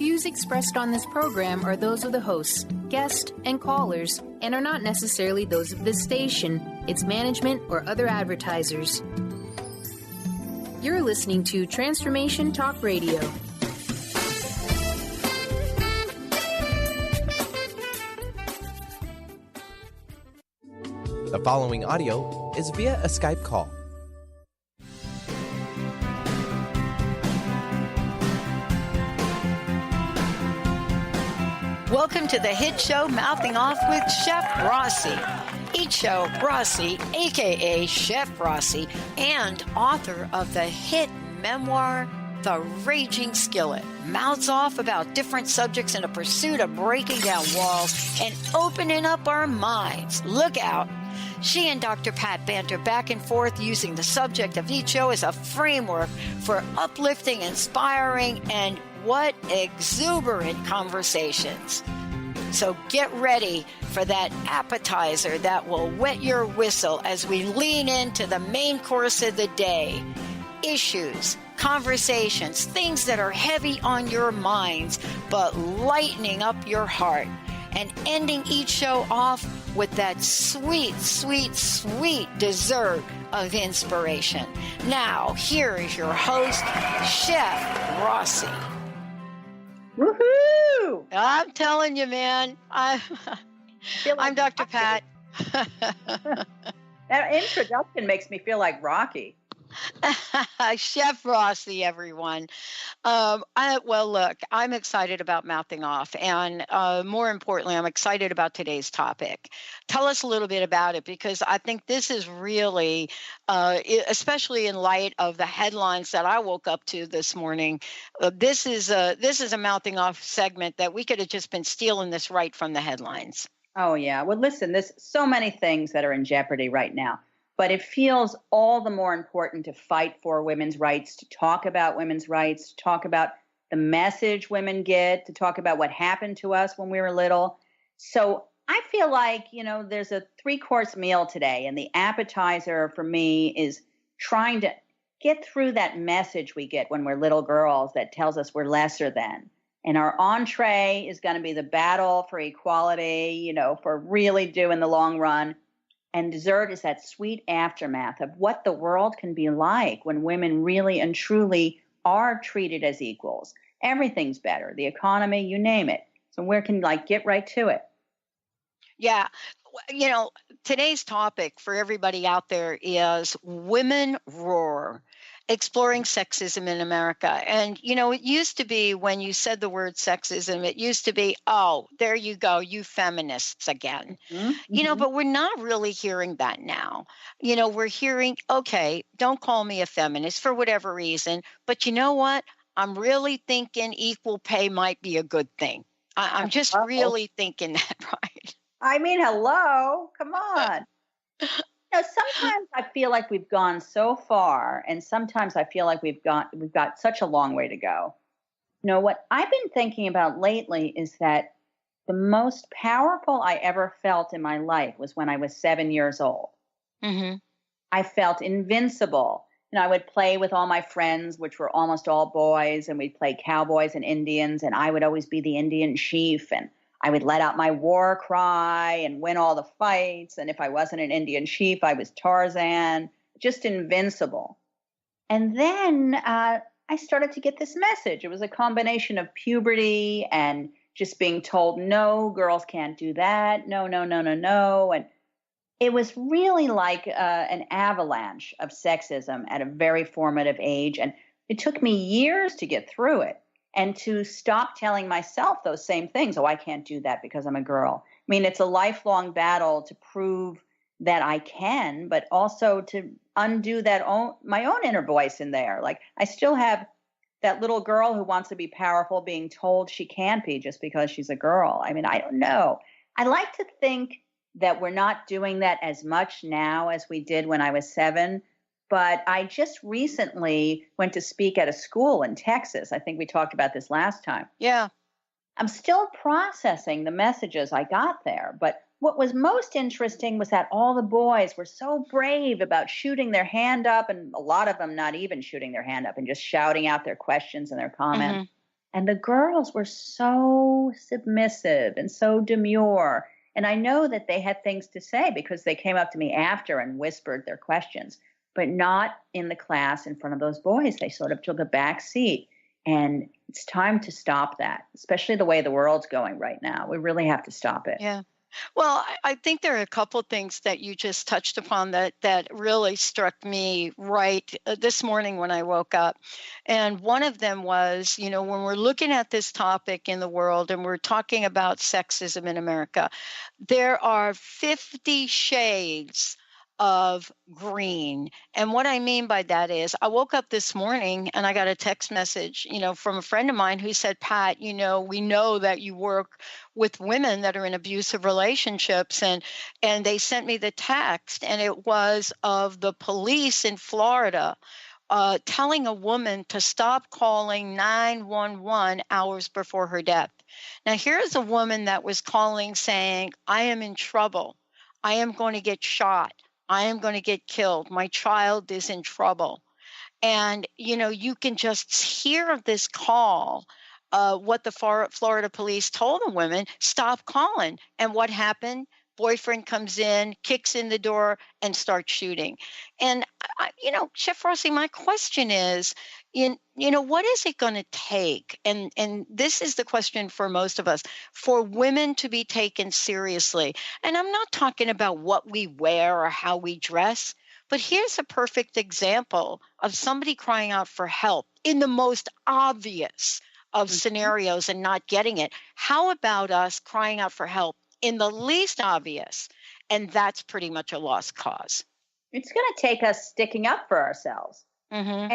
views expressed on this program are those of the hosts, guests, and callers, and are not necessarily those of this station, its management, or other advertisers. You're listening to Transformation Talk Radio. The following audio is via a Skype call. Welcome to the hit show Mouthing Off with Chef Rossi. Each show, Rossi, a.k.a. Chef Rossi, and author of the hit memoir, The Raging Skillet, mouths off about different subjects in a pursuit of breaking down walls and opening up our minds. Look out. She and Dr. Pat banter back and forth using the subject of each show as a framework for uplifting, inspiring, and what exuberant conversations. So get ready for that appetizer that will wet your whistle as we lean into the main course of the day. Issues, conversations, things that are heavy on your minds, but lightening up your heart. And ending each show off with that sweet, sweet, sweet dessert of inspiration. Now, here is your host, Chef Rossi. Woohoo! I'm telling you, man. I'm Dr. Pat. That introduction makes me feel like Rocky. Chef Rossi, everyone. Look, I'm excited about mouthing off, and more importantly, I'm excited about today's topic. Tell us a little bit about it, because I think this is really, especially in light of the headlines that I woke up to this morning, this is a mouthing off segment that we could have just been stealing this right from the headlines. Oh, yeah. Well, listen, there's so many things that are in jeopardy right now. But it feels all the more important to fight for women's rights, to talk about women's rights, to talk about the message women get, to talk about what happened to us when we were little. So I feel like, there's a 3-course meal today, and the appetizer for me is trying to get through that message we get when we're little girls that tells us we're lesser than. And our entree is going to be the battle for equality, for really doing the long run. And dessert is that sweet aftermath of what the world can be like when women really and truly are treated as equals. Everything's better. The economy, you name it. So we can get right to it. Yeah. Today's topic for everybody out there is Women Roar, exploring sexism in America. And, it used to be, when you said the word sexism, it used to be, oh, there you go, you feminists again. Mm-hmm. But we're not really hearing that now. We're hearing, okay, don't call me a feminist for whatever reason, but you know what? I'm really thinking equal pay might be a good thing. I'm just really thinking that, right? I mean, hello, come on. Sometimes I feel like we've gone so far, and sometimes I feel like we've got such a long way to go. What I've been thinking about lately is that the most powerful I ever felt in my life was when I was 7 years old. Mm-hmm. I felt invincible. I would play with all my friends, which were almost all boys, and we'd play cowboys and Indians, and I would always be the Indian chief, and I would let out my war cry and win all the fights. And if I wasn't an Indian chief, I was Tarzan, just invincible. And then I started to get this message. It was a combination of puberty and just being told, no, girls can't do that. No, no, no, no, no. And it was really like an avalanche of sexism at a very formative age. And it took me years to get through it. And to stop telling myself those same things. Oh, I can't do that because I'm a girl. I mean, it's a lifelong battle to prove that I can, but also to undo my own inner voice in there. I still have that little girl who wants to be powerful being told she can't be just because she's a girl. I mean, I don't know. I like to think that we're not doing that as much now as we did when I was 7. But I just recently went to speak at a school in Texas. I think we talked about this last time. Yeah. I'm still processing the messages I got there. But what was most interesting was that all the boys were so brave about shooting their hand up, and a lot of them not even shooting their hand up and just shouting out their questions and their comments. Mm-hmm. And the girls were so submissive and so demure. And I know that they had things to say because they came up to me after and whispered their questions, but not in the class in front of those boys. They sort of took a back seat. And it's time to stop that, especially the way the world's going right now. We really have to stop it. Yeah. Well, I think there are a couple of things that you just touched upon that really struck me right this morning when I woke up. And one of them was, when we're looking at this topic in the world and we're talking about sexism in America, there are 50 shades of green. And what I mean by that is I woke up this morning and I got a text message, from a friend of mine who said, Pat, we know that you work with women that are in abusive relationships. And they sent me the text, and it was of the police in Florida telling a woman to stop calling 911 hours before her death. Now, here's a woman that was calling saying, I am in trouble. I am going to get shot. I am going to get killed. My child is in trouble. And, you can just hear this call. What the Florida police told the women, stop calling. And what happened? Boyfriend comes in, kicks in the door, and starts shooting. And, Chef Rossi, my question is, what is it going to take? And this is the question for most of us, for women to be taken seriously. And I'm not talking about what we wear or how we dress, but here's a perfect example of somebody crying out for help in the most obvious of scenarios and not getting it. How about us crying out for help in the least obvious? And that's pretty much a lost cause. It's going to take us sticking up for ourselves. Mm-hmm.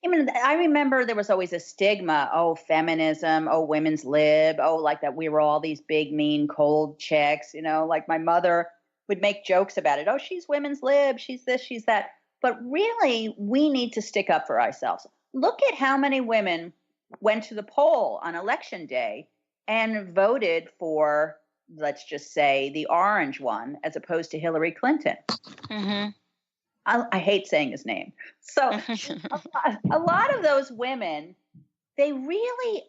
And I remember there was always a stigma, feminism, women's lib, like that we were all these big, mean, cold chicks, like my mother would make jokes about it. Oh, she's women's lib, she's this, she's that. But really, we need to stick up for ourselves. Look at how many women went to the poll on election day and voted for, let's just say, the orange one as opposed to Hillary Clinton. Mm-hmm. I hate saying his name. So a lot of those women, they really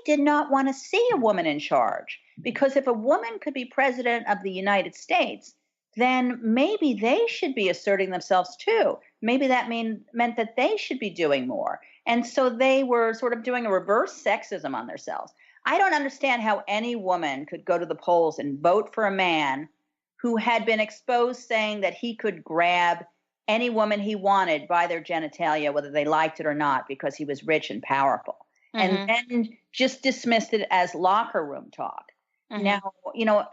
did not want to see a woman in charge, because if a woman could be president of the United States, then maybe they should be asserting themselves too. Maybe that meant that they should be doing more. And so they were sort of doing a reverse sexism on themselves. I don't understand how any woman could go to the polls and vote for a man who had been exposed saying that he could grab any woman he wanted by their genitalia, whether they liked it or not, because he was rich and powerful, and then just dismissed it as locker room talk. Now,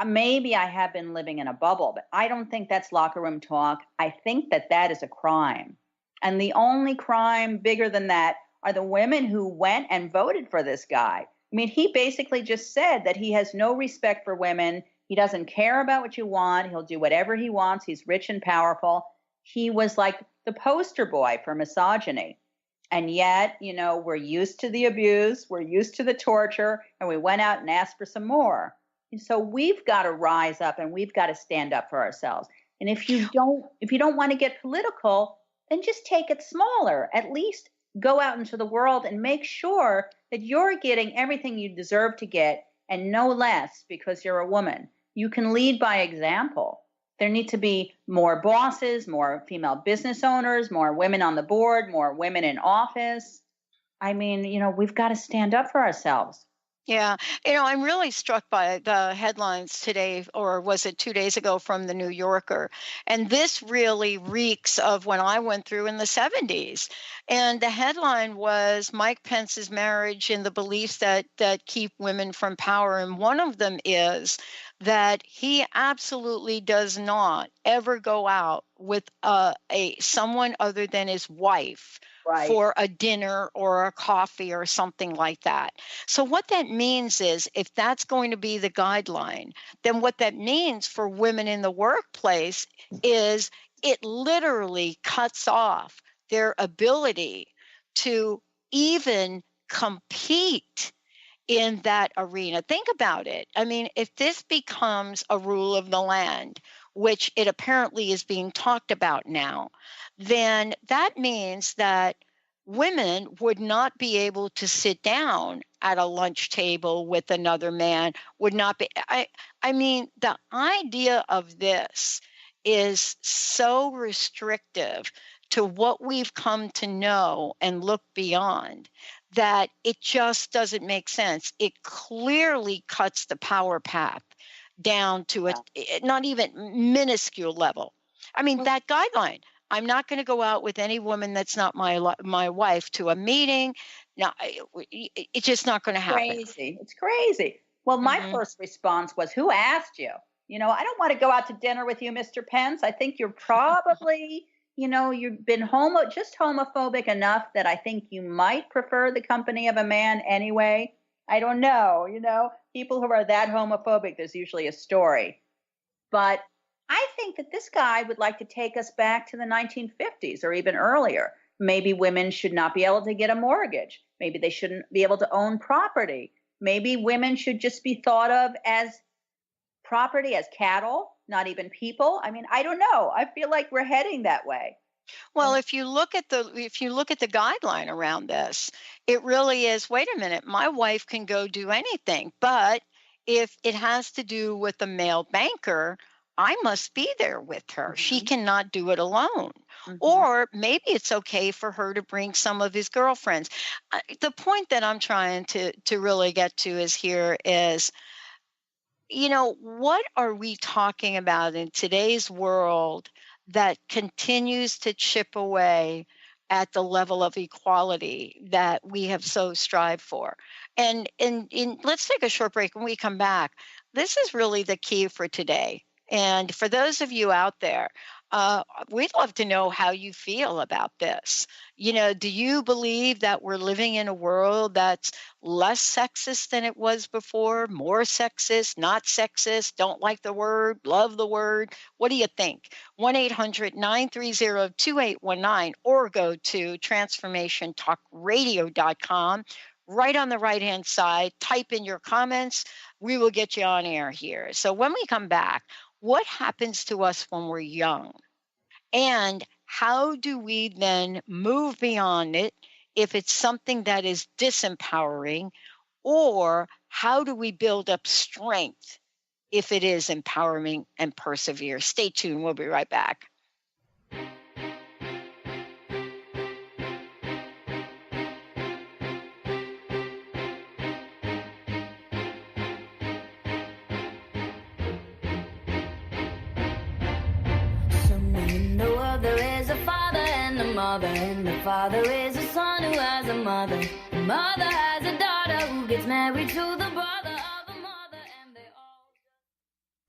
maybe I have been living in a bubble, but I don't think that's locker room talk. I think that is a crime. And the only crime bigger than that are the women who went and voted for this guy. I mean, he basically just said that he has no respect for women. He doesn't care about what you want. He'll do whatever he wants. He's rich and powerful. He was like the poster boy for misogyny. And yet, we're used to the abuse, we're used to the torture, and we went out and asked for some more. And so we've got to rise up and we've got to stand up for ourselves. And if you don't want to get political, then just take it smaller. At least go out into the world and make sure that you're getting everything you deserve to get and no less because you're a woman. You can lead by example. There need to be more bosses, more female business owners, more women on the board, more women in office. I mean, we've got to stand up for ourselves. Yeah. I'm really struck by the headlines today, or was it 2 days ago, from the New Yorker? And this really reeks of when I went through in the 70s. And the headline was Mike Pence's marriage and the beliefs that keep women from power. And one of them is that he absolutely does not ever go out with someone other than his wife. Right. For a dinner or a coffee or something like that. So what that means is, if that's going to be the guideline, then what that means for women in the workplace is it literally cuts off their ability to even compete in that arena. Think about it. I mean, if this becomes a rule of the land, which it apparently is being talked about now, then that means that women would not be able to sit down at a lunch table with another man, would not be. I mean, the idea of this is so restrictive to what we've come to know and look beyond that it just doesn't make sense. It clearly cuts the power path down to a not even minuscule level. I mean, that guideline. I'm not going to go out with any woman that's not my wife to a meeting. No, it's just not going to happen. Crazy. It's crazy. Well, my first response was, who asked you? I don't want to go out to dinner with you, Mr. Pence. I think you're probably, you've been just homophobic enough that I think you might prefer the company of a man anyway. I don't know. People who are that homophobic, there's usually a story. But I think that this guy would like to take us back to the 1950s or even earlier. Maybe women should not be able to get a mortgage. Maybe they shouldn't be able to own property. Maybe women should just be thought of as property, as cattle, not even people. I mean, I don't know. I feel like we're heading that way. Well, if you look at the guideline around this, it really is, wait a minute, my wife can go do anything, but if it has to do with a male banker, I must be there with her. Mm-hmm. She cannot do it alone. Mm-hmm. Or maybe it's okay for her to bring some of his girlfriends. The point that I'm trying to really get to is, what are we talking about in today's world that continues to chip away at the level of equality that we have so strived for? And let's take a short break. When we come back, this is really the key for today. And for those of you out there, we'd love to know how you feel about this. Do you believe that we're living in a world that's less sexist than it was before, more sexist, not sexist, don't like the word, love the word? What do you think? 1-800-930-2819 or go to transformationtalkradio.com. Right on the right-hand side, type in your comments. We will get you on air here. So when we come back, what happens to us when we're young? And how do we then move beyond it if it's something that is disempowering? Or how do we build up strength if it is empowering and persevere? Stay tuned. We'll be right back. There is a father and a mother, and the father is a son who has a mother. The mother has a daughter who gets married to the brother of a mother, and they all...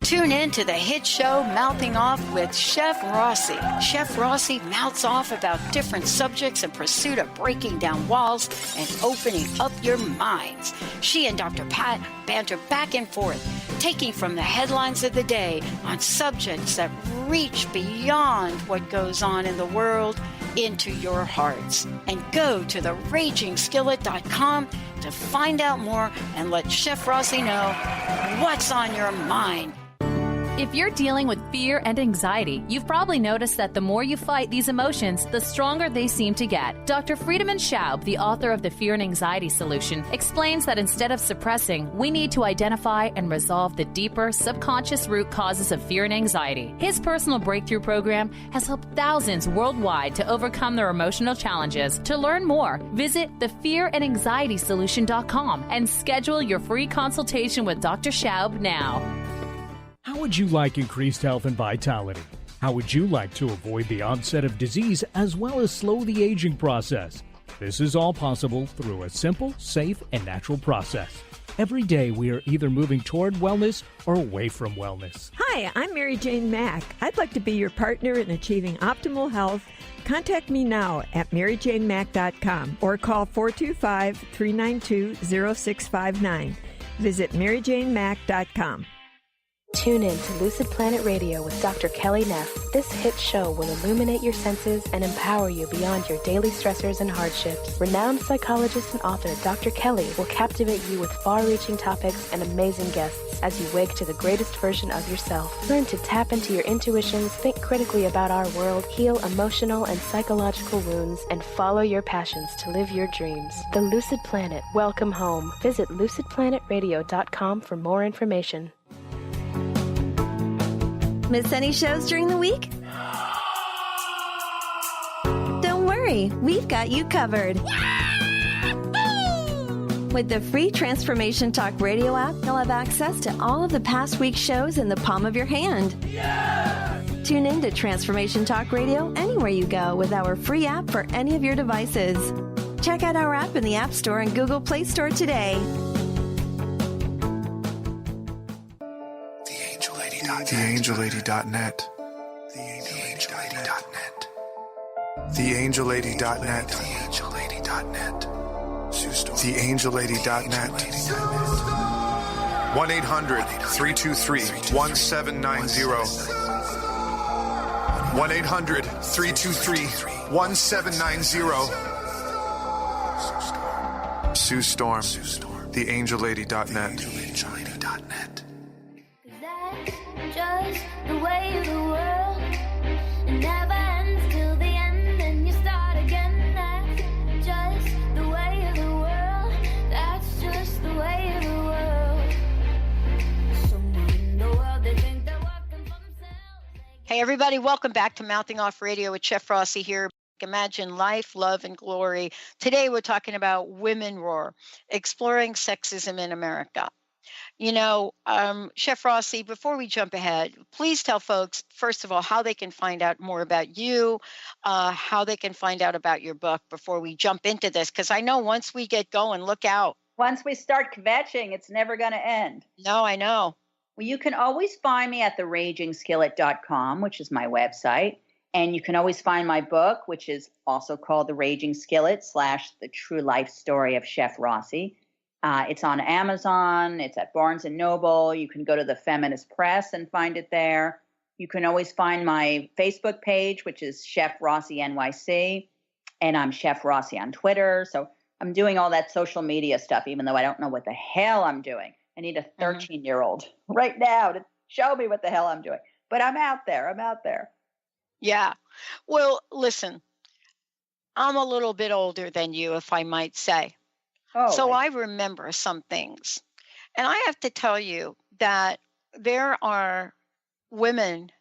Tune in to the hit show Mouthing Off with Chef Rossi. Chef Rossi mouths off about different subjects in pursuit of breaking down walls and opening up your minds. She and Dr. Pat banter back and forth, taking from the headlines of the day on subjects that reach beyond what goes on in the world into your hearts. And go to theragingskillet.com to find out more and let Chef Rossi know what's on your mind. If you're dealing with fear and anxiety, you've probably noticed that the more you fight these emotions, the stronger they seem to get. Dr. Friedemann Schaub, the author of The Fear and Anxiety Solution, explains that instead of suppressing, we need to identify and resolve the deeper, subconscious root causes of fear and anxiety. His personal breakthrough program has helped thousands worldwide to overcome their emotional challenges. To learn more, visit thefearandanxietysolution.com and schedule your free consultation with Dr. Schaub now. How would you like increased health and vitality? How would you like to avoid the onset of disease as well as slow the aging process? This is all possible through a simple, safe, and natural process. Every day we are either moving toward wellness or away from wellness. Hi, I'm Mary Jane Mack. I'd like to be your partner in achieving optimal health. Contact me now at maryjanemack.com or call 425-392-0659. Visit maryjanemack.com. Tune in to Lucid Planet Radio with Dr. Kelly Neff. This hit show will illuminate your senses and empower you beyond your daily stressors and hardships. Renowned psychologist and author Dr. Kelly will captivate you with far-reaching topics and amazing guests as you wake to the greatest version of yourself. Learn to tap into your intuitions, think critically about our world, heal emotional and psychological wounds, and follow your passions to live your dreams. The Lucid Planet. Welcome home. Visit lucidplanetradio.com for more information. Miss any shows during the week? Don't worry, we've got you covered. With the free Transformation Talk Radio app, you'll have access to all of the past week's shows in the palm of your hand. Tune in to Transformation Talk Radio anywhere you go with our free app for any of your devices. Check out our app in the App Store and Google Play Store today. TheAngelLady.net. TheAngelLady.net. TheAngelLady.net. TheAngelLady.net. TheAngelLady.net. 1-800-323-1790. 1-800-323-1790. Sue Storm. TheAngelLady.net. Just the way of the world. It never ends till the end, and you start again. That's just the way of the world. That's just the way of the world. Someone in the world, they think they're working for themselves. Hey, everybody, welcome back to Mouthing Off Radio with Chef Rossi here. Imagine life, love, and glory. Today, we're talking about Women Roar, exploring sexism in America. You know, Chef Rossi, before we jump ahead, please tell folks, first of all, how they can find out more about you, how they can find out about your book before we jump into this. Because I know once we get going, look out. Once we start kvetching, it's never going to end. No, I know. Well, you can always find me at theragingskillet.com, which is my website. And you can always find my book, which is also called The Raging Skillet / The True Life Story of Chef Rossi. It's on Amazon. It's at Barnes & Noble. You can go to the Feminist Press and find it there. You can always find my Facebook page, which is Chef Rossi NYC. And I'm Chef Rossi on Twitter. So I'm doing all that social media stuff, even though I don't know what the hell I'm doing. I need a 13-year-old right now to show me what the hell I'm doing. But I'm out there. I'm out there. Yeah. Well, listen, I'm a little bit older than you, if I might say. Oh, so I remember some things. And I have to tell you that there are women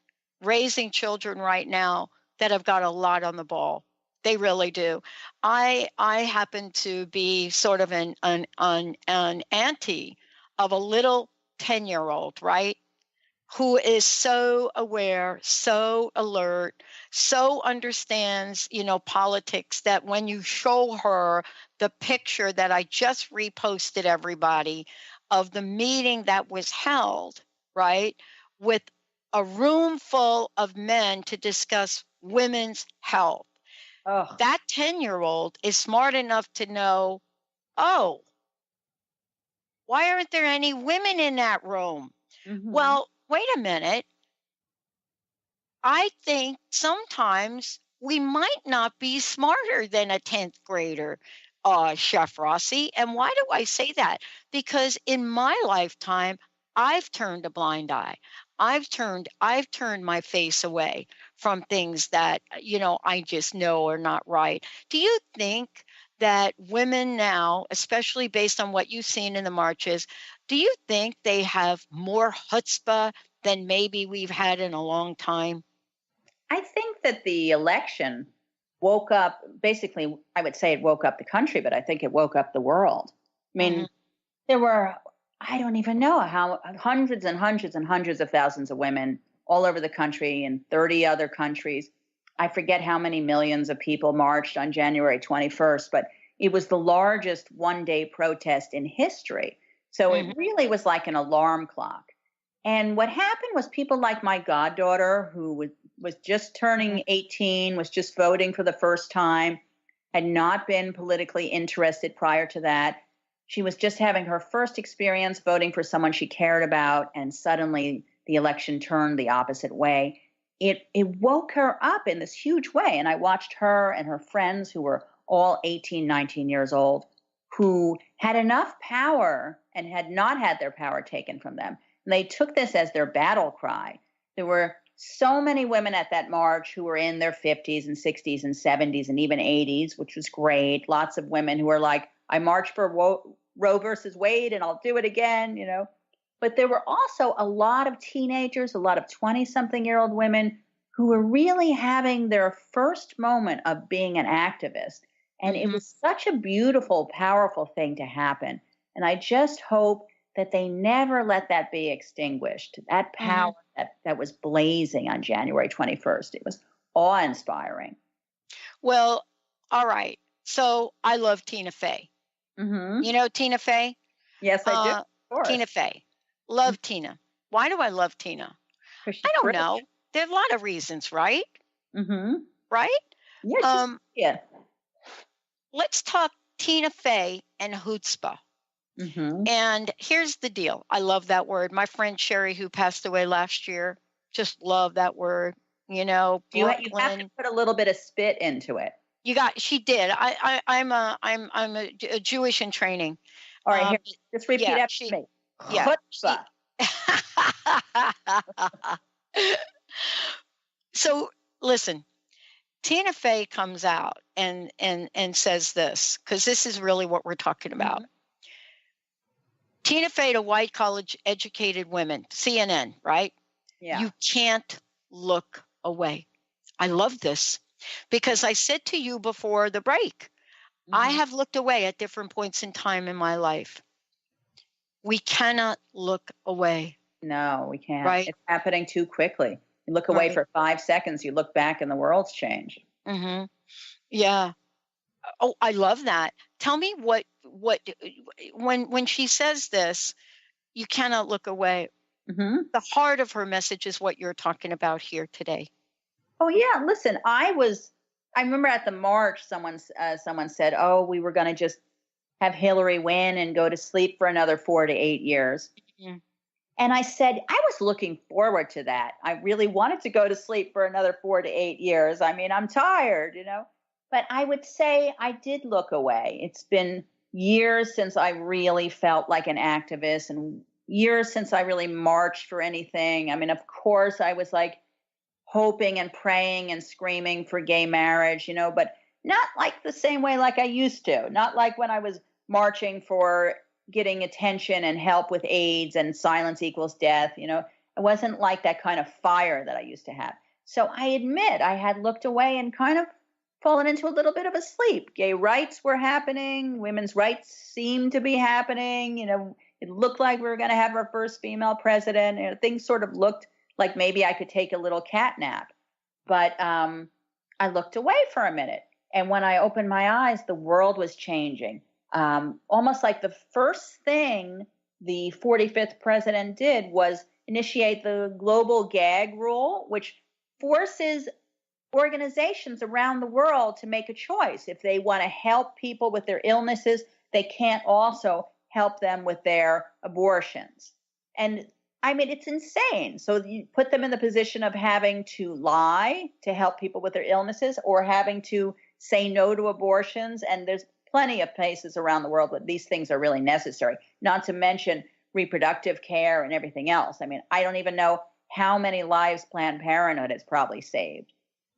raising children right now that have got a lot on the ball. They really do. I happen to be sort of an auntie of a little 10-year-old, right? Who is so aware, so alert, so understands, politics, that when you show her the picture that I just reposted, everybody, of the meeting that was held, right, with a room full of men to discuss women's health. Oh. That 10-year-old is smart enough to know, oh, why aren't there any women in that room? Mm-hmm. Well, wait a minute. I think sometimes we might not be smarter than a 10th grader, Chef Rossi. And why do I say that? Because in my lifetime, I've turned a blind eye. I've turned my face away from things that, I just know are not right. Do you think that women now, especially based on what you've seen in the marches, do you think they have more chutzpah than maybe we've had in a long time? I think that the election woke up, basically, I would say it woke up the country, but I think it woke up the world. I mean, there were, I don't even know how, hundreds and hundreds and hundreds of thousands of women all over the country in 30 other countries. I forget how many millions of people marched on January 21st, but it was the largest one-day protest in history. So it really was like an alarm clock. And what happened was people like my goddaughter, who was just turning 18, was just voting for the first time, had not been politically interested prior to that. She was just having her first experience voting for someone she cared about, and suddenly the election turned the opposite way, it woke her up in this huge way. And I watched her and her friends who were all 18, 19 years old, who had enough power and had not had their power taken from them. And they took this as their battle cry. There were so many women at that march who were in their 50s and 60s and 70s and even 80s, which was great. Lots of women who were like, I marched for Roe versus Wade and I'll do it again, you know. But there were also a lot of teenagers, a lot of 20-something-year-old women who were really having their first moment of being an activist. And it was such a beautiful, powerful thing to happen. And I just hope that they never let that be extinguished. That power that was blazing on January 21st. It was awe-inspiring. Well, all right. So I love Tina Fey. You know Tina Fey? Yes, I do. Of course. Tina Fey. Love Tina. Why do I love Tina? I don't know. There are a lot of reasons, right? Right? Yeah. Let's talk Tina Fey and chutzpah. And here's the deal. I love that word. My friend Sherry, who passed away last year, just loved that word. You know, you have to put a little bit of spit into it. She did. I'm a Jewish in training. All right, here, just repeat after me. Yeah. So listen, Tina Fey comes out and says this, because this is really what we're talking about. Tina Fey to white college educated women, CNN, right? Yeah. You can't look away. I love this because I said to you before the break, I have looked away at different points in time in my life. We cannot look away. No, we can't. Right? It's happening too quickly. You look away for 5 seconds, you look back and the world's changed. Yeah. Oh, I love that. Tell me what when she says this, you cannot look away. The heart of her message is what you're talking about here today. Oh yeah, listen, I remember at the march, someone said, "Oh, we were going to just have Hillary win and go to sleep for another 4 to 8 years." And I said, I was looking forward to that. I really wanted to go to sleep for another 4 to 8 years. I mean, I'm tired, you know. But I would say I did look away. It's been years since I really felt like an activist and years since I really marched for anything. I mean, of course, I was like hoping and praying and screaming for gay marriage, you know, but not like the same way like I used to. Not like when I was marching for getting attention and help with AIDS and silence equals death, you know. It wasn't like that kind of fire that I used to have. So I admit I had looked away and kind of fallen into a little bit of a sleep. Gay rights were happening. Women's rights seemed to be happening. You know, it looked like we were going to have our first female president. You know, things sort of looked like maybe I could take a little cat nap. But I looked away for a minute. And when I opened my eyes, the world was changing. Almost like the first thing the 45th president did was initiate the global gag rule, which forces organizations around the world to make a choice. If they want to help people with their illnesses, they can't also help them with their abortions. And I mean, it's insane. So you put them in the position of having to lie to help people with their illnesses or having to say no to abortions. And there's plenty of places around the world where these things are really necessary, not to mention reproductive care and everything else. I mean, I don't even know how many lives Planned Parenthood has probably saved.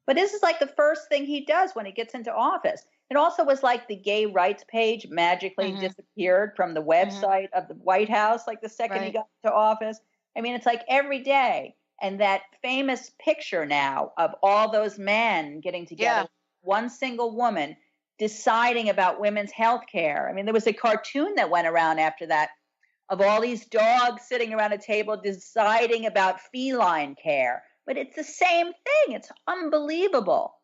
But this is like the first thing he does when he gets into office. It also was like the gay rights page magically disappeared from the website of the White House, like the second he got into office. I mean, it's like every day. And that famous picture now of all those men getting together, one single woman deciding about women's health care. I mean, there was a cartoon that went around after that of all these dogs sitting around a table deciding about feline care. But it's the same thing. It's unbelievable.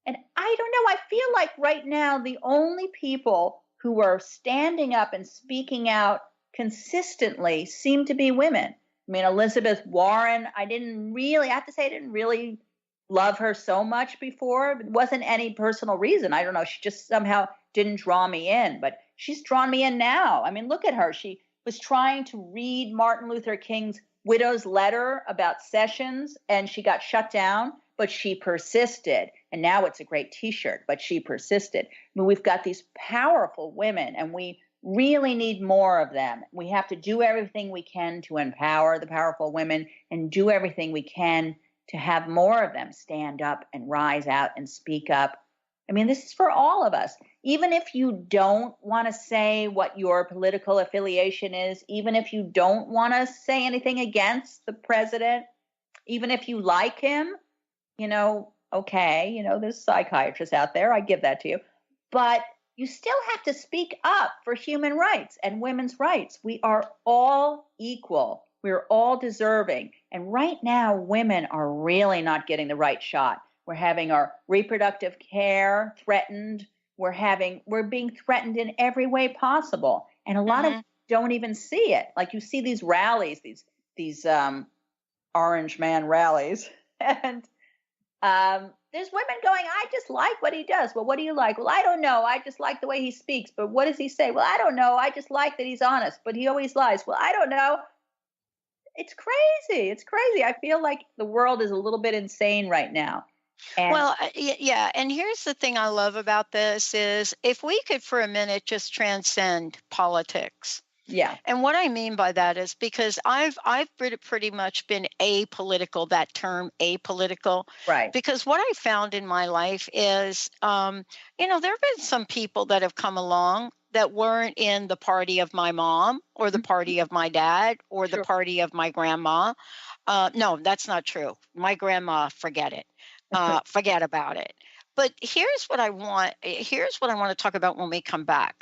And I don't know. I feel like right now the only people who are standing up and speaking out consistently seem to be women. I mean, Elizabeth Warren, I have to say I didn't really love her so much before. It wasn't any personal reason. I don't know. She just somehow didn't draw me in. But she's drawn me in now. I mean, look at her. She was trying to read Martin Luther King's widow's letter about Sessions, and she got shut down, but she persisted. And now it's a great T-shirt, but she persisted. I mean, we've got these powerful women, and we really need more of them. We have to do everything we can to empower the powerful women and do everything we can to have more of them stand up and rise out and speak up. I mean, this is for all of us. Even if you don't want to say what your political affiliation is, even if you don't want to say anything against the president, even if you like him, okay, there's psychiatrists out there. I give that to you. But you still have to speak up for human rights and women's rights. We are all equal. We're all deserving. And right now, women are really not getting the right shot. We're having our reproductive care threatened. We're being threatened in every way possible. And a lot of don't even see it. Like you see these rallies, these orange man rallies. And there's women going, I just like what he does. Well, what do you like? Well, I don't know. I just like the way he speaks. But what does he say? Well, I don't know. I just like that he's honest, but he always lies. Well, I don't know. It's crazy. It's crazy. I feel like the world is a little bit insane right now. Yeah. And here's the thing I love about this is if we could for a minute just transcend politics. Yeah. And what I mean by that is because I've pretty much been apolitical, that term apolitical. Right. Because what I found in my life is, there have been some people that have come along that weren't in the party of my mom or the party of my dad or the party of my grandma. No, that's not true. My grandma, forget it. Forget about it. But here's what I want to talk about when we come back.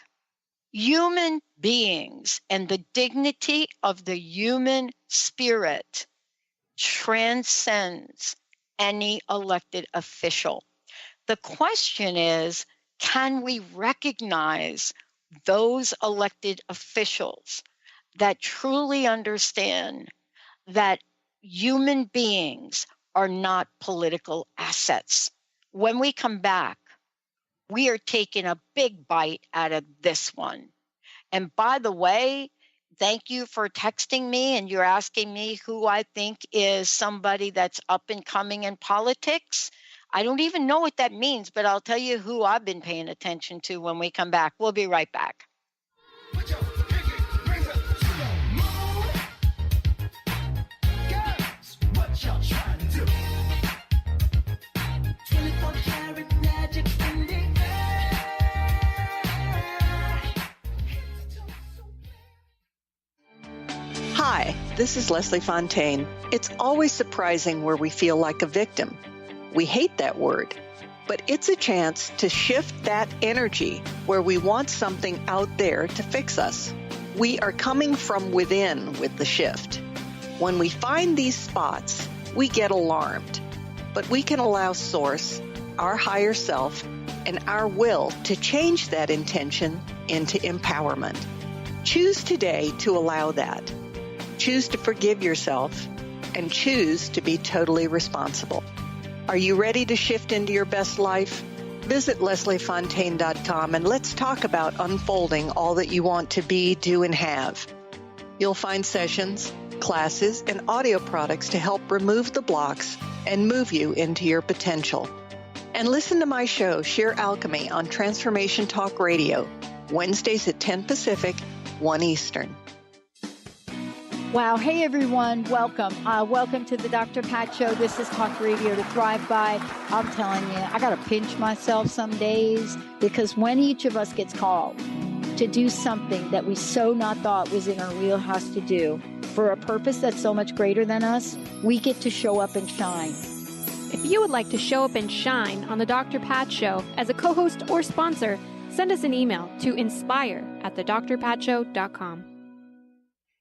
Human beings and the dignity of the human spirit transcends any elected official. The question is, can we recognize those elected officials that truly understand that human beings are not political assets? When we come back, we are taking a big bite out of this one. And by the way, thank you for texting me and you're asking me who I think is somebody that's up and coming in politics. I don't even know what that means, but I'll tell you who I've been paying attention to when we come back. We'll be right back. Hi, this is Leslie Fontaine. It's always surprising where we feel like a victim. We hate that word, but it's a chance to shift that energy where we want something out there to fix us. We are coming from within with the shift. When we find these spots, we get alarmed, but we can allow Source, our higher self, and our will to change that intention into empowerment. Choose today to allow that. Choose to forgive yourself and choose to be totally responsible. Are you ready to shift into your best life? Visit lesliefontaine.com and let's talk about unfolding all that you want to be, do, and have. You'll find sessions, classes, and audio products to help remove the blocks and move you into your potential. And listen to my show, Sheer Alchemy, on Transformation Talk Radio, Wednesdays at 10 Pacific, 1 Eastern. Wow. Hey, everyone. Welcome. Welcome to the Dr. Pat Show. This is Talk Radio to Thrive By. I'm telling you, I got to pinch myself some days because when each of us gets called to do something that we so not thought was in our wheelhouse to do for a purpose that's so much greater than us, we get to show up and shine. If you would like to show up and shine on the Dr. Pat Show as a co-host or sponsor, send us an email to inspire@thedrpatshow.com.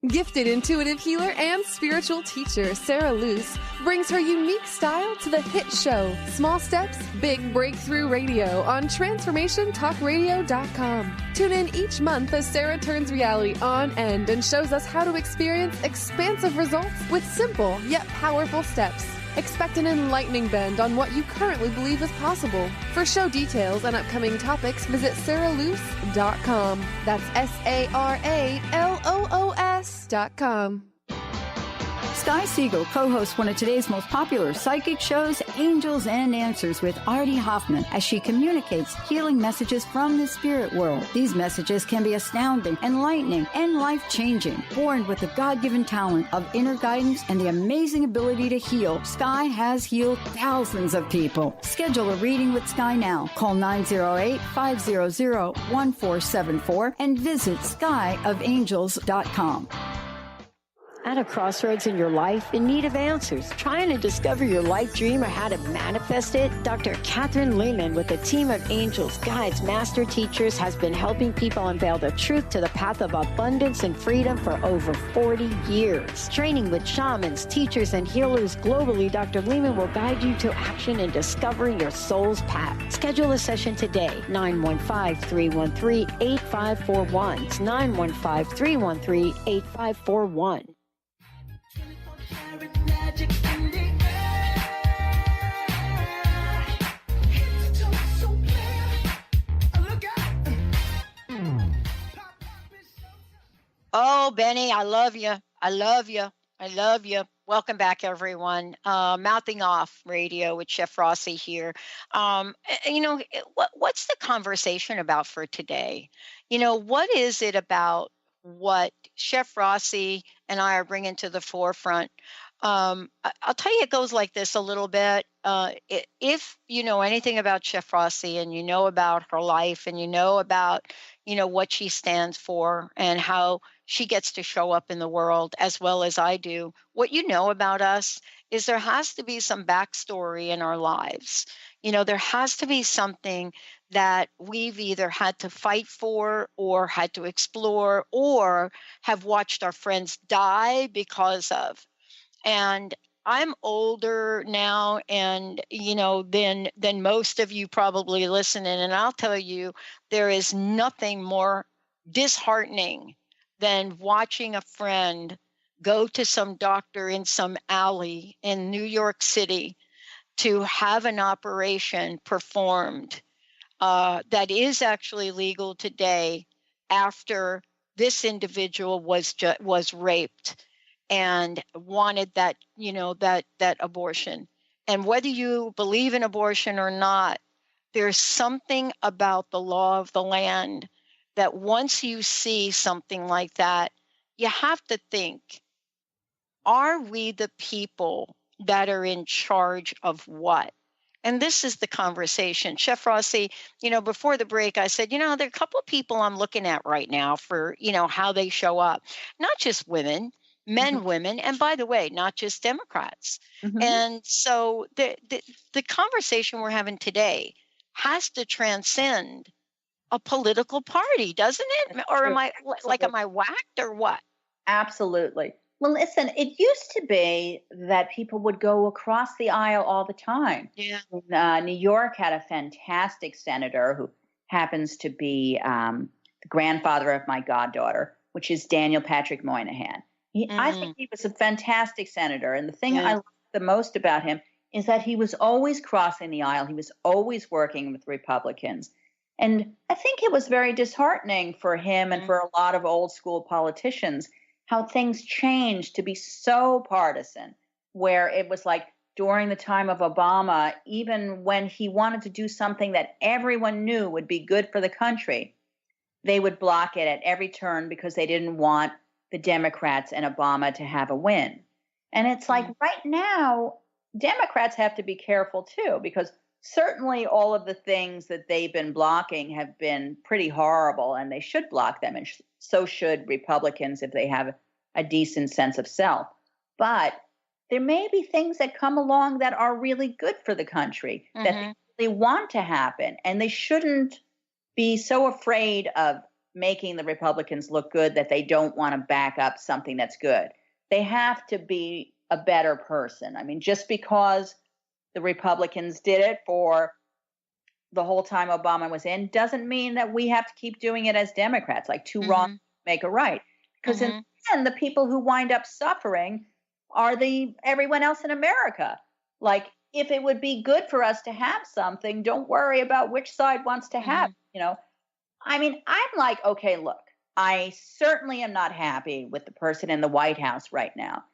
Gifted intuitive healer and spiritual teacher Sarah Luce brings her unique style to the hit show Small Steps, Big Breakthrough Radio on TransformationTalkRadio.com. Tune in each month as Sarah turns reality on end and shows us how to experience expansive results with simple yet powerful steps. Expect an enlightening bend on what you currently believe is possible. For show details and upcoming topics, visit sarahluce.com. That's SARALOOS.com. Sky Siegel co-hosts one of today's most popular psychic shows, Angels and Answers, with Artie Hoffman, as she communicates healing messages from the spirit world. These messages can be astounding, enlightening, and life-changing. Born with the God-given talent of inner guidance and the amazing ability to heal, Sky has healed thousands of people. Schedule a reading with Sky now. Call 908-500-1474 and visit skyofangels.com. At a crossroads in your life, in need of answers, trying to discover your life dream or how to manifest it, Dr. Catherine Lehman with a team of angels, guides, master teachers has been helping people unveil the truth to the path of abundance and freedom for over 40 years. Training with shamans, teachers, and healers globally, Dr. Lehman will guide you to action in discovering your soul's path. Schedule a session today, 915-313-8541. It's 915-313-8541. Oh, Benny, I love you. I love you. I love you. Welcome back, everyone. Mouthing Off Radio with Chef Rossi here. What's the conversation about for today? What is it about what Chef Rossi and I are bringing to the forefront? I'll tell you, it goes like this a little bit. If you know anything about Chef Rossi and you know about her life and you know about, what she stands for and how she gets to show up in the world as well as I do, what you know about us is there has to be some backstory in our lives. There has to be something that we've either had to fight for or had to explore or have watched our friends die because of. And I'm older now and, than most of you probably listening. And I'll tell you, there is nothing more disheartening than watching a friend go to some doctor in some alley in New York City to have an operation performed that is actually legal today after this individual was raped and wanted that abortion. And whether you believe in abortion or not, there's something about the law of the land that once you see something like that, you have to think, are we the people that are in charge of what? And this is the conversation. Chef Rossi, before the break, I said, there are a couple of people I'm looking at right now for, how they show up. Not just women, men, mm-hmm. women, and by the way, not just Democrats. Mm-hmm. And so the conversation we're having today has to transcend a political party, doesn't it? Or am I whacked or what? Absolutely. Well, listen, it used to be that people would go across the aisle all the time. Yeah. New York had a fantastic senator who happens to be the grandfather of my goddaughter, which is Daniel Patrick Moynihan. I think he was a fantastic senator. And the thing I liked the most about him is that he was always crossing the aisle. He was always working with Republicans. And I think it was very disheartening for him and for a lot of old school politicians how things changed to be so partisan, where it was like during the time of Obama, even when he wanted to do something that everyone knew would be good for the country, they would block it at every turn because they didn't want the Democrats and Obama to have a win. And it's like right now, Democrats have to be careful too, because certainly all of the things that they've been blocking have been pretty horrible, and they should block them, and so should Republicans if they have a decent sense of self. But there may be things that come along that are really good for the country, that they want to happen, and they shouldn't be so afraid of making the Republicans look good that they don't want to back up something that's good. They have to be a better person. I mean, just because the Republicans did it for the whole time Obama was in doesn't mean that we have to keep doing it as Democrats, like two wrongs make a right. Because in the end, the people who wind up suffering are everyone else in America. Like, if it would be good for us to have something, don't worry about which side wants to have it, I mean, I'm like, okay, look, I certainly am not happy with the person in the White House right now.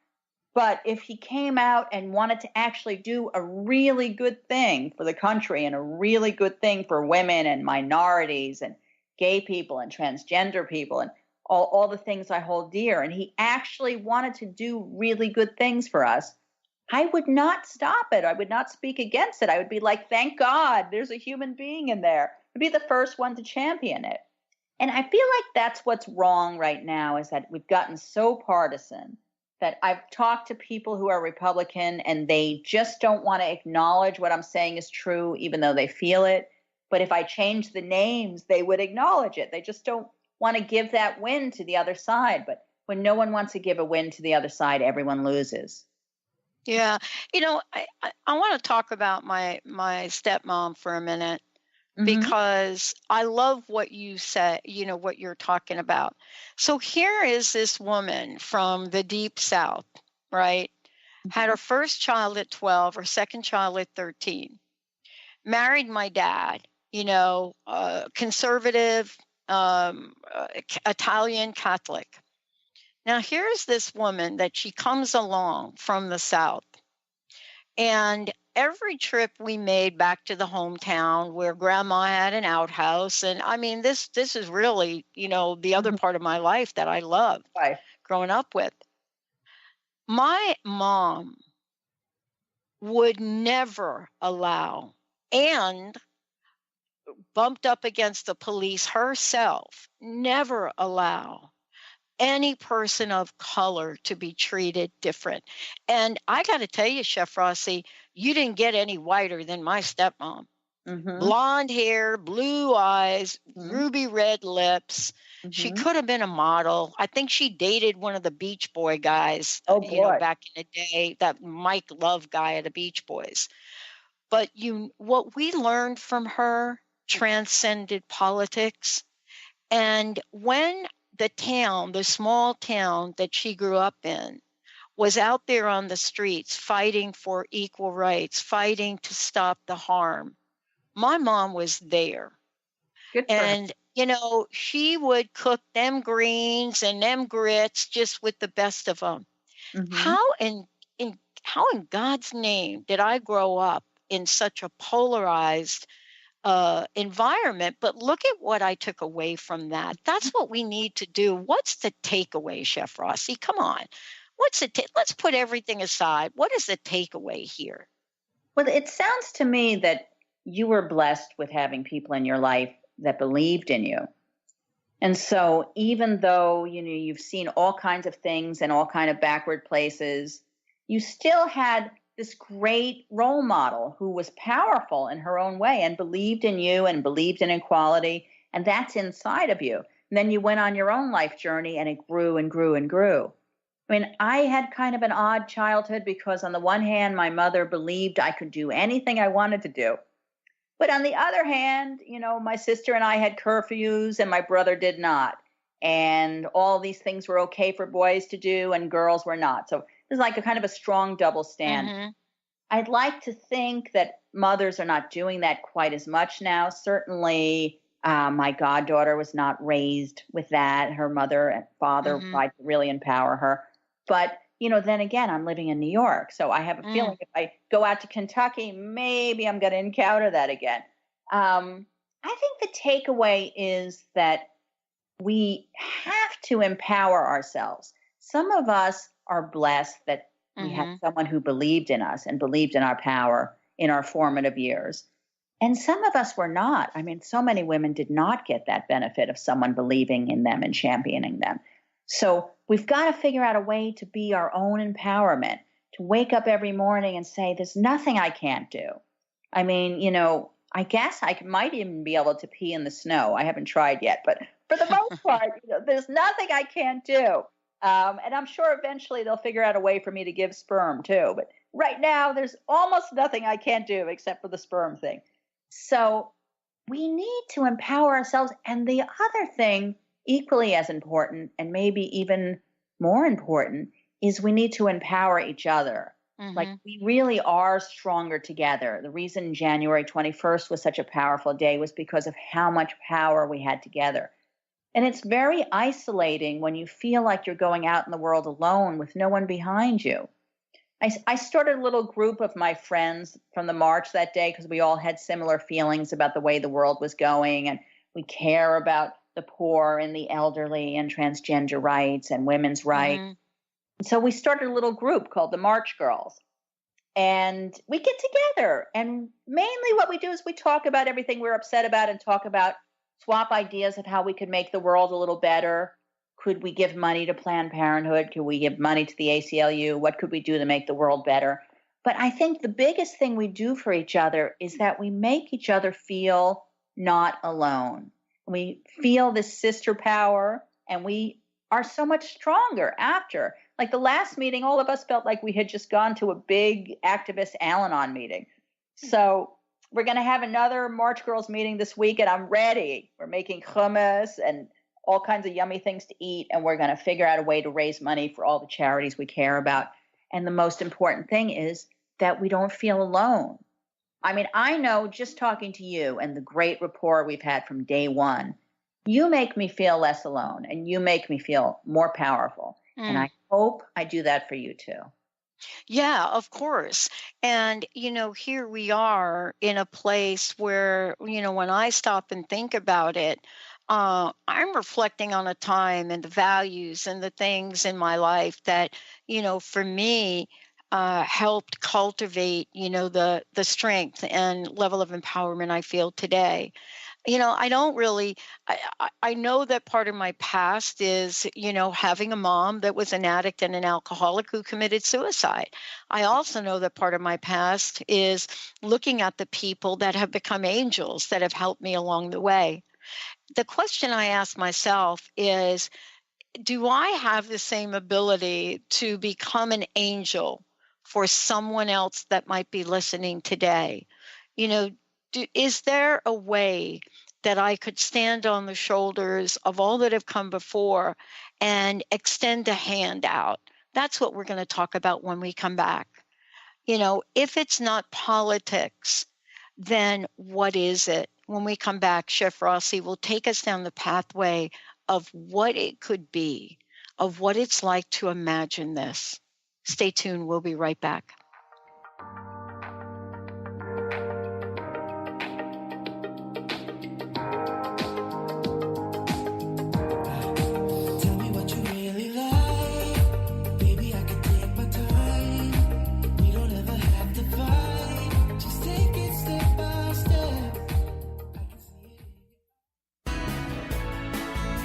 But if he came out and wanted to actually do a really good thing for the country and a really good thing for women and minorities and gay people and transgender people and all the things I hold dear, and he actually wanted to do really good things for us, I would not stop it. I would not speak against it. I would be like, thank God there's a human being in there. I'd be the first one to champion it. And I feel like that's what's wrong right now, is that we've gotten so partisan that I've talked to people who are Republican and they just don't want to acknowledge what I'm saying is true, even though they feel it. But if I change the names, they would acknowledge it. They just don't want to give that win to the other side. But when no one wants to give a win to the other side, everyone loses. Yeah. I want to talk about my stepmom for a minute, because I love what you said, what you're talking about. So here is this woman from the deep South, right? Had her first child at 12, her second child at 13, married my dad, conservative, Italian Catholic. Now, here's this woman that she comes along from the South, and every trip we made back to the hometown where grandma had an outhouse, and I mean, this is really, the other part of my life that I love growing up with. My mom would never allow, and bumped up against the police herself, never allow any person of color to be treated different. And I got to tell you, Chef Rossi, you didn't get any whiter than my stepmom. Blonde hair, blue eyes, ruby red lips. She could have been a model. I think she dated one of the Beach Boy guys, back in the day, that Mike Love guy of the Beach Boys. But what we learned from her transcended politics. And when the small town that she grew up in, was out there on the streets fighting for equal rights, fighting to stop the harm, my mom was there. And, she would cook them greens and them grits just with the best of them. How in God's name did I grow up in such a polarized environment? But look at what I took away from that. That's what we need to do. What's the takeaway, Chef Rossi? Come on. Let's put everything aside. What is the takeaway here? Well, it sounds to me that you were blessed with having people in your life that believed in you. And so even though, you've seen all kinds of things and all kind of backward places, you still had this great role model who was powerful in her own way and believed in you and believed in equality. And that's inside of you. And then you went on your own life journey and it grew and grew and grew. I mean, I had kind of an odd childhood because on the one hand, my mother believed I could do anything I wanted to do. But on the other hand, my sister and I had curfews and my brother did not. And all these things were okay for boys to do and girls were not. So there's like a kind of a strong double standard. I'd like to think that mothers are not doing that quite as much now. Certainly, my goddaughter was not raised with that. Her mother and father tried to really empower her. But, then again, I'm living in New York. So I have a feeling if I go out to Kentucky, maybe I'm going to encounter that again. I think the takeaway is that we have to empower ourselves. Some of us are blessed that we had someone who believed in us and believed in our power in our formative years. And some of us were not. I mean, so many women did not get that benefit of someone believing in them and championing them. So we've got to figure out a way to be our own empowerment, to wake up every morning and say, there's nothing I can't do. I mean, I guess I might even be able to pee in the snow. I haven't tried yet, but for the most part, there's nothing I can't do. And I'm sure eventually they'll figure out a way for me to give sperm too. But right now, there's almost nothing I can't do except for the sperm thing. So we need to empower ourselves. And the other thing, equally as important, and maybe even more important, is we need to empower each other. Like we really are stronger together. The reason January 21st was such a powerful day was because of how much power we had together. And it's very isolating when you feel like you're going out in the world alone with no one behind you. I started a little group of my friends from the march that day because we all had similar feelings about the way the world was going, and we care about the poor and the elderly and transgender rights and women's rights. Mm-hmm. So we started a little group called the March Girls. And we get together, and mainly what we do is we talk about everything we're upset about and swap ideas of how we could make the world a little better. Could we give money to Planned Parenthood? Could we give money to the ACLU? What could we do to make the world better? But I think the biggest thing we do for each other is that we make each other feel not alone. We feel this sister power, and we are so much stronger after. Like the last meeting, all of us felt like we had just gone to a big activist Al-Anon meeting. So we're going to have another March Girls meeting this week, and I'm ready. We're making hummus and all kinds of yummy things to eat, and we're going to figure out a way to raise money for all the charities we care about. And the most important thing is that we don't feel alone. I mean, I know just talking to you and the great rapport we've had from day one, you make me feel less alone, and you make me feel more powerful. And I hope I do that for you too. Yeah, of course. And, here we are in a place where, when I stop and think about it, I'm reflecting on a time and the values and the things in my life that, for me, helped cultivate, the strength and level of empowerment I feel today. I don't really, I know that part of my past is, having a mom that was an addict and an alcoholic who committed suicide. I also know that part of my past is looking at the people that have become angels that have helped me along the way. The question I ask myself is, do I have the same ability to become an angel for someone else that might be listening today? Is there a way that I could stand on the shoulders of all that have come before and extend a hand out? That's what we're going to talk about when we come back. If it's not politics, then what is it? When we come back, Chef Rossi will take us down the pathway of what it could be, of what it's like to imagine this. Stay tuned. We'll be right back.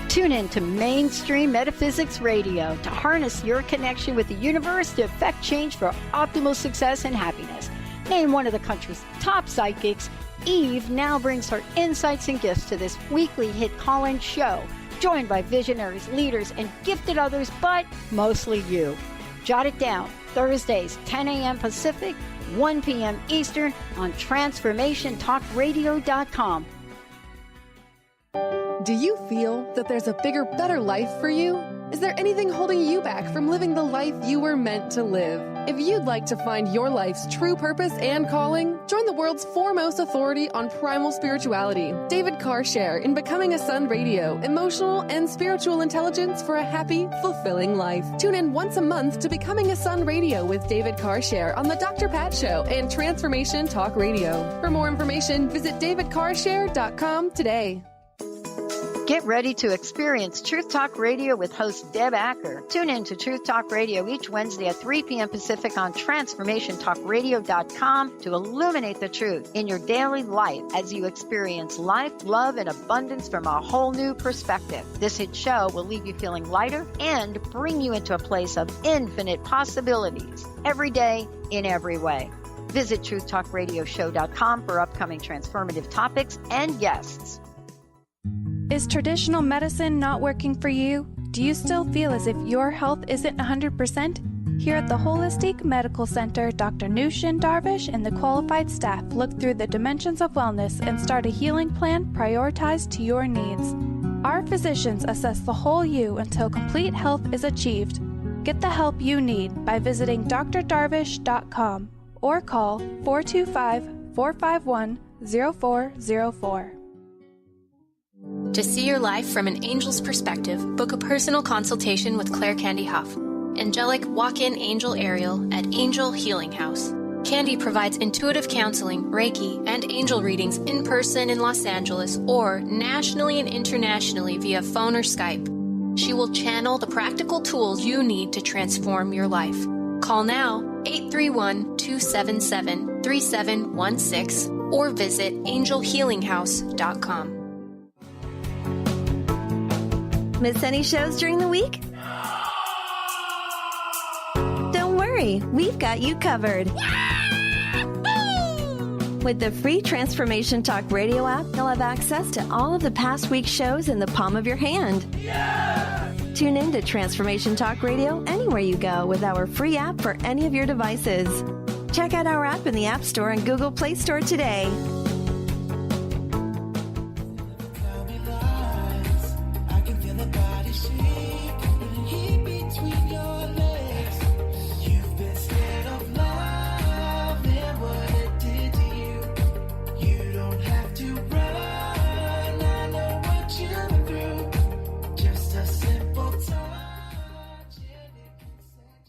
Tune in to Mainstream Metaphysics Radio to harness your connection with the universe to effect change for optimal success and happiness. Named one of the country's top psychics, Eve now brings her insights and gifts to this weekly hit call-in show, joined by visionaries, leaders, and gifted others, but mostly you. Jot it down, Thursdays, 10 a.m. Pacific, 1 p.m. Eastern on TransformationTalkRadio.com. Do you feel that there's a bigger, better life for you? Is there anything holding you back from living the life you were meant to live? If you'd like to find your life's true purpose and calling, join the world's foremost authority on primal spirituality, David Carshare, in Becoming a Sun Radio, emotional and spiritual intelligence for a happy, fulfilling life. Tune in once a month to Becoming a Sun Radio with David Carshare on The Dr. Pat Show and Transformation Talk Radio. For more information, visit davidcarshare.com today. Get ready to experience Truth Talk Radio with host Deb Acker. Tune in to Truth Talk Radio each Wednesday at 3 p.m. Pacific on TransformationTalkRadio.com to illuminate the truth in your daily life as you experience life, love, and abundance from a whole new perspective. This hit show will leave you feeling lighter and bring you into a place of infinite possibilities every day in every way. Visit TruthTalkRadioshow.com for upcoming transformative topics and guests. Is traditional medicine not working for you? Do you still feel as if your health isn't 100%? Here at the Holistic Medical Center, Dr. Nushin Darvish and the qualified staff look through the dimensions of wellness and start a healing plan prioritized to your needs. Our physicians assess the whole you until complete health is achieved. Get the help you need by visiting drdarvish.com or call 425-451-0404. To see your life from an angel's perspective, book a personal consultation with Claire Candy Huff. Angelic walk-in angel Ariel at at Angel Healing House. Candy provides intuitive counseling, Reiki, and angel readings in person in Los Angeles or nationally and internationally via phone or Skype. She will channel the practical tools you need to transform your life. Call now 831-277-3716 or visit angelhealinghouse.com. Miss any shows during the week? Don't worry, we've got you covered. With the free Transformation Talk radio app, you'll have access to all of the past week's shows in the palm of your hand. Tune in to Transformation Talk Radio anywhere you go with our free app for any of your devices. Check out our app in the App Store and Google Play Store today.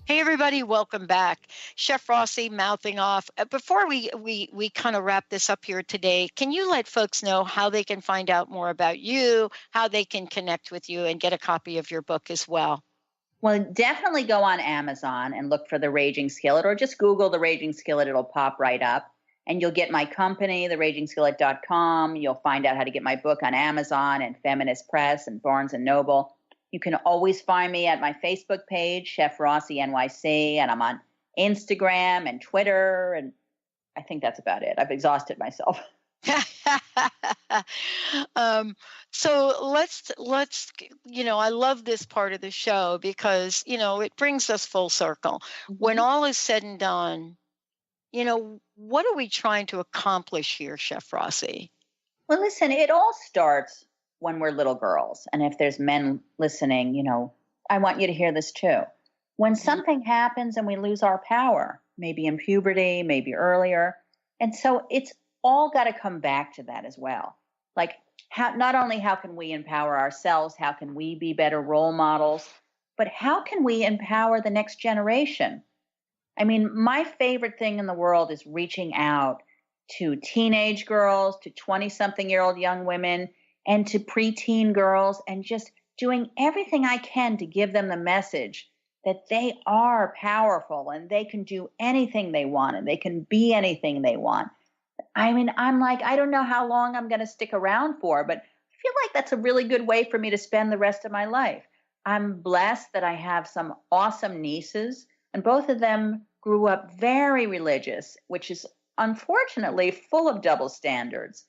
Hey, everybody, welcome back. Chef Rossi mouthing off. Before we kind of wrap this up here today, can you let folks know how they can find out more about you, how they can connect with you and get a copy of your book as well? Well, definitely go on Amazon and look for The Raging Skillet, or just Google The Raging Skillet. It'll pop right up. And you'll get my company, theragingskillet.com. You'll find out how to get my book on Amazon and Feminist Press and Barnes & Noble. You can always find me at my Facebook page, Chef Rossi NYC, and I'm on Instagram and Twitter, and I think that's about it. I've exhausted myself. So let's, I love this part of the show because, it brings us full circle. When all is said and done, what are we trying to accomplish here, Chef Rossi? Well, listen, it all starts when we're little girls. And if there's men listening, I want you to hear this too. When something happens and we lose our power, maybe in puberty, maybe earlier. And so it's all got to come back to that as well. Like, not only how can we empower ourselves, how can we be better role models, but how can we empower the next generation? I mean, my favorite thing in the world is reaching out to teenage girls, to 20-something-year-old young women, and to preteen girls, and just doing everything I can to give them the message that they are powerful and they can do anything they want and they can be anything they want. I mean, I'm like, I don't know how long I'm going to stick around for, but I feel like that's a really good way for me to spend the rest of my life. I'm blessed that I have some awesome nieces, and both of them grew up very religious, which is unfortunately full of double standards.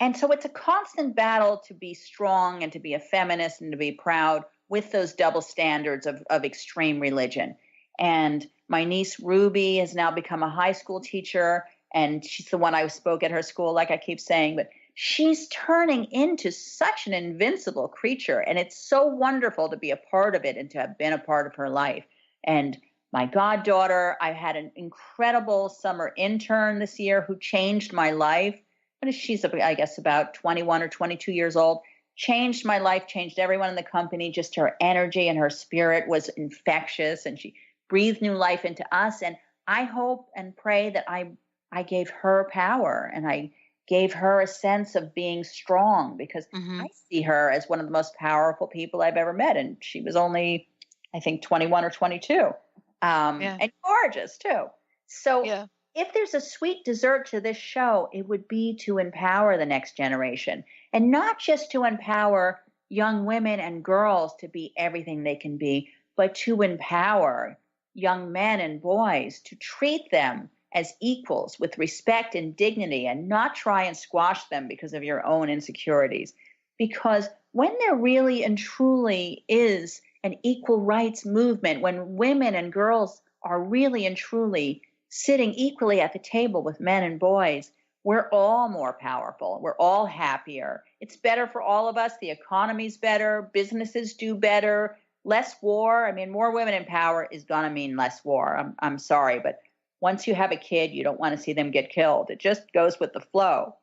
And so it's a constant battle to be strong and to be a feminist and to be proud with those double standards of extreme religion. And my niece Ruby has now become a high school teacher, and she's the one I spoke at her school, like I keep saying, but she's turning into such an invincible creature. And it's so wonderful to be a part of it and to have been a part of her life. And my goddaughter, I had an incredible summer intern this year who changed my life. She's, I guess, about 21 or 22 years old, changed my life, changed everyone in the company. Just her energy and her spirit was infectious, and she breathed new life into us. And I hope and pray that I gave her power and I gave her a sense of being strong, because I see her as one of the most powerful people I've ever met. And she was only, I think, 21 or 22, and gorgeous too. So if there's a sweet dessert to this show, it would be to empower the next generation, and not just to empower young women and girls to be everything they can be, but to empower young men and boys, to treat them as equals with respect and dignity, and not try and squash them because of your own insecurities. Because when there really and truly is an equal rights movement, when women and girls are really and truly sitting equally at the table with men and boys, we're all more powerful. We're all happier. It's better for all of us. The economy's better. Businesses do better. Less war. I mean, more women in power is going to mean less war. I'm sorry, but once you have a kid, you don't want to see them get killed. It just goes with the flow.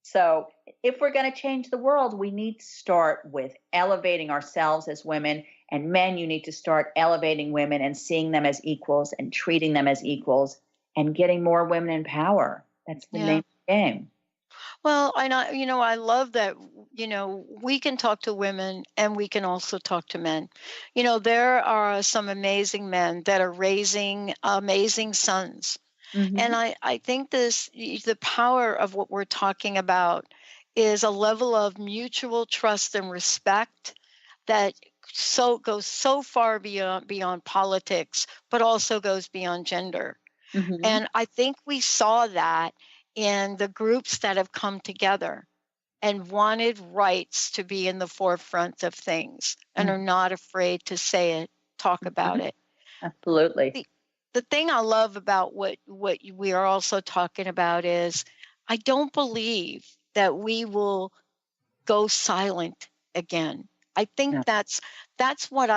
So if we're going to change the world, we need to start with elevating ourselves as women. And men, you need to start elevating women and seeing them as equals and treating them as equals and getting more women in power. That's the name of the game. Well, I love that, we can talk to women and we can also talk to men. There are some amazing men that are raising amazing sons. Mm-hmm. And I think the power of what we're talking about is a level of mutual trust and respect that goes so far beyond politics, but also goes beyond gender. Mm-hmm. And I think we saw that in the groups that have come together and wanted rights to be in the forefront of things and are not afraid to say it, talk about it. Absolutely. The thing I love about what we are also talking about is I don't believe that we will go silent again. I think that's what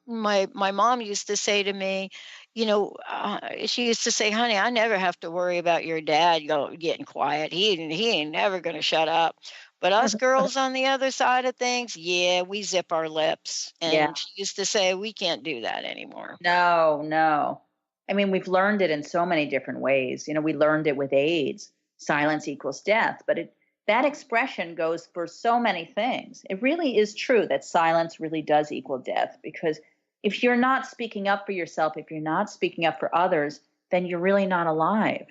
my mom used to say to me. She used to say, "Honey, I never have to worry about your dad getting quiet. He ain't never going to shut up. But us girls on the other side of things, we zip our lips." And she used to say, "We can't do that anymore." No. I mean, we've learned it in so many different ways. We learned it with AIDS. Silence equals death. But that expression goes for so many things. It really is true that silence really does equal death, because if you're not speaking up for yourself, if you're not speaking up for others, then you're really not alive.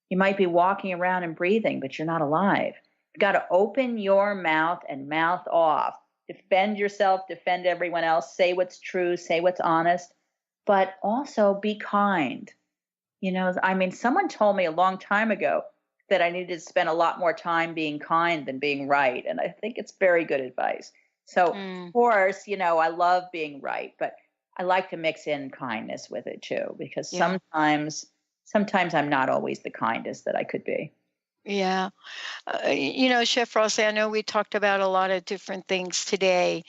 You might be walking around and breathing, but you're not alive. You've got to open your mouth and mouth off. Defend yourself, defend everyone else, say what's true, say what's honest, but also be kind. Someone told me a long time ago that I needed to spend a lot more time being kind than being right. And I think it's very good advice. So, of course, I love being right, but I like to mix in kindness with it too, because sometimes I'm not always the kindest that I could be. Yeah. Chef Rossi, I know we talked about a lot of different things today.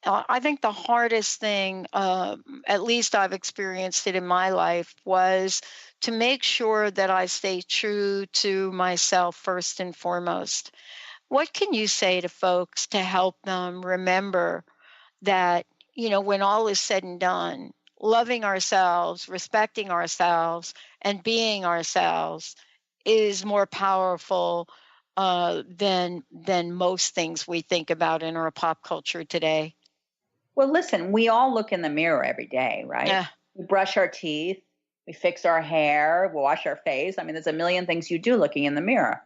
I think the hardest thing, at least I've experienced it in my life, was to make sure that I stay true to myself first and foremost. What can you say to folks to help them remember that, when all is said and done, loving ourselves, respecting ourselves, and being ourselves is more powerful than most things we think about in our pop culture today? Well, listen, we all look in the mirror every day, right? Yeah. We brush our teeth, we fix our hair, we wash our face. There's a million things you do looking in the mirror.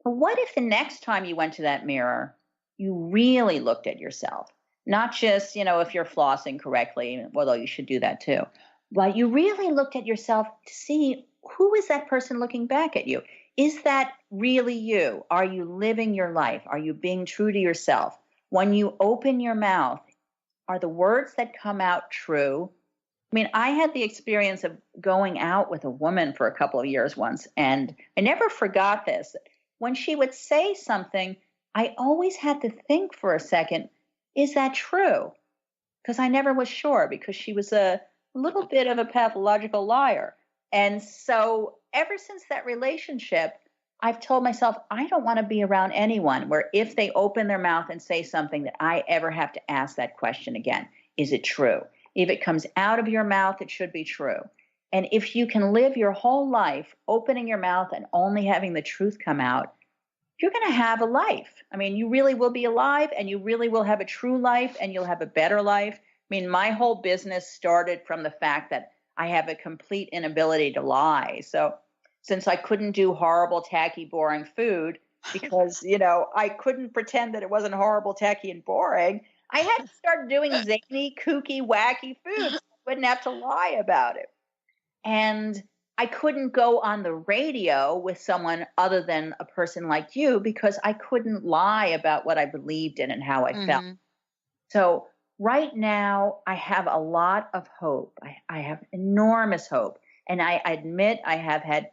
But what if the next time you went to that mirror, you really looked at yourself? Not just, if you're flossing correctly, although you should do that too, but you really looked at yourself to see, who is that person looking back at you? Is that really you? Are you living your life? Are you being true to yourself? When you open your mouth, are the words that come out true? I had the experience of going out with a woman for a couple of years once, and I never forgot this. When she would say something, I always had to think for a second, is that true? Because I never was sure, because she was a little bit of a pathological liar. And so ever since that relationship, I've told myself, I don't want to be around anyone where if they open their mouth and say something that I ever have to ask that question again. Is it true? If it comes out of your mouth, it should be true. And if you can live your whole life opening your mouth and only having the truth come out, you're going to have a life. You really will be alive, and you really will have a true life, and you'll have a better life. My whole business started from the fact that I have a complete inability to lie. So since I couldn't do horrible, tacky, boring food because, I couldn't pretend that it wasn't horrible, tacky, and boring, I had to start doing zany, kooky, wacky foods. I wouldn't have to lie about it. And I couldn't go on the radio with someone other than a person like you, because I couldn't lie about what I believed in and how I felt. So right now, I have a lot of hope. I have enormous hope. And I admit I have had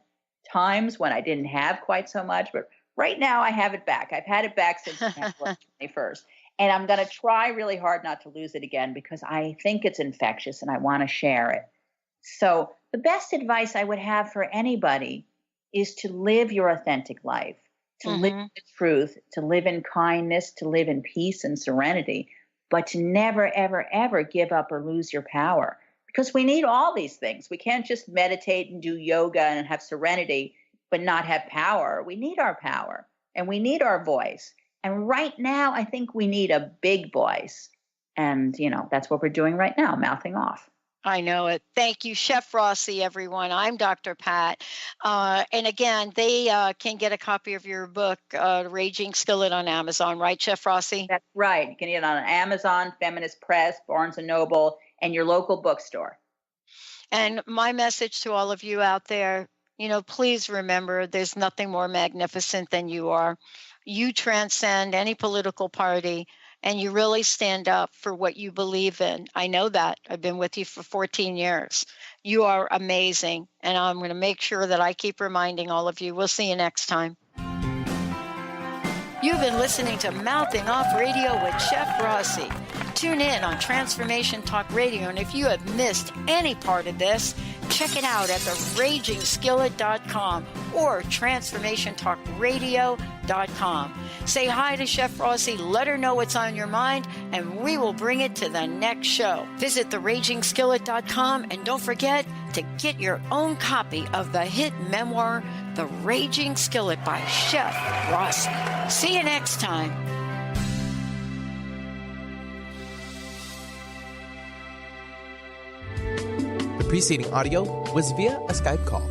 times when I didn't have quite so much, but right now I have it back. I've had it back since January 21st. And I'm going to try really hard not to lose it again, because I think it's infectious and I want to share it. So the best advice I would have for anybody is to live your authentic life. to live the truth, to live in kindness, to live in peace and serenity, but to never, ever, ever give up or lose your power. Because we need all these things. We can't just meditate and do yoga and have serenity, but not have power. We need our power and we need our voice. And right now, I think we need a big voice. And, that's what we're doing right now, mouthing off. I know it. Thank you, Chef Rossi, everyone. I'm Dr. Pat. And again, they can get a copy of your book, Raging Skillet, on Amazon, right, Chef Rossi? That's right. You can get it on Amazon, Feminist Press, Barnes & Noble, and your local bookstore. And my message to all of you out there, please remember there's nothing more magnificent than you are. You transcend any political party, and you really stand up for what you believe in. I know that. I've been with you for 14 years. You are amazing, and I'm going to make sure that I keep reminding all of you. We'll see you next time. You've been listening to Mouthing Off Radio with Chef Rossi. Tune in on Transformation Talk Radio, and if you have missed any part of this, check it out at theragingskillet.com or transformationtalkradio.com. Say hi to Chef Rossi, let her know what's on your mind, and we will bring it to the next show. Visit theragingskillet.com, and don't forget to get your own copy of the hit memoir, The Raging Skillet by Chef Rossi. See you next time. The preceding audio was via a Skype call.